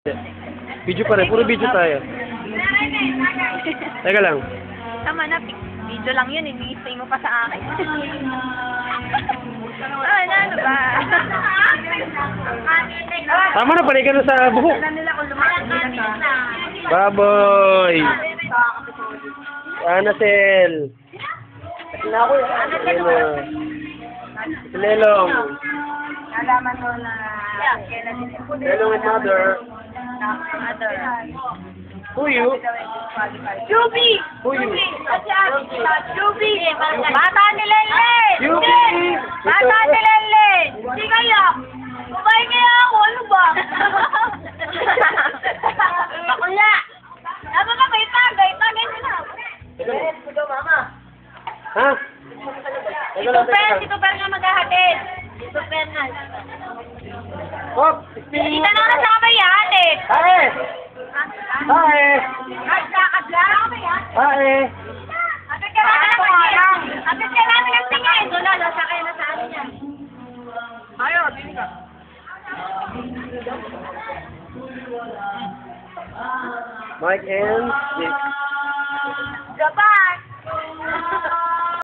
Video pa rin. Puro video tayo. Teka lang. Tama na, video lang yun. Ini-stay mo pa sa akin. Ano ba? Tama na, panay ka na sa buhok. Alam nila kung lumakas nila Baboy! Anacel! Lelong! Nalaman mo na kailan din yung Lelong and mother. mother. Who you? Juby! Who you? Juby! Bata ni Lenlen! Juby! Bata ni Lenlen! Hindi kaya! Kumain kaya ako! Ano ba? Bakula! Ano ba? May tagay! Tagay nila! Ha? Si Tuper nga maghahatid! Si Tuper nga. Hop! Spinning Kita na sa kamay hahatid! Hae! Hae! Kakad lang! Hae! Agad ka namin ng tingin! Agad ka namin ng tingin! Doon na, nasakay na sa amin yan. Ayaw, bili ka. Mike and Nick. Japan!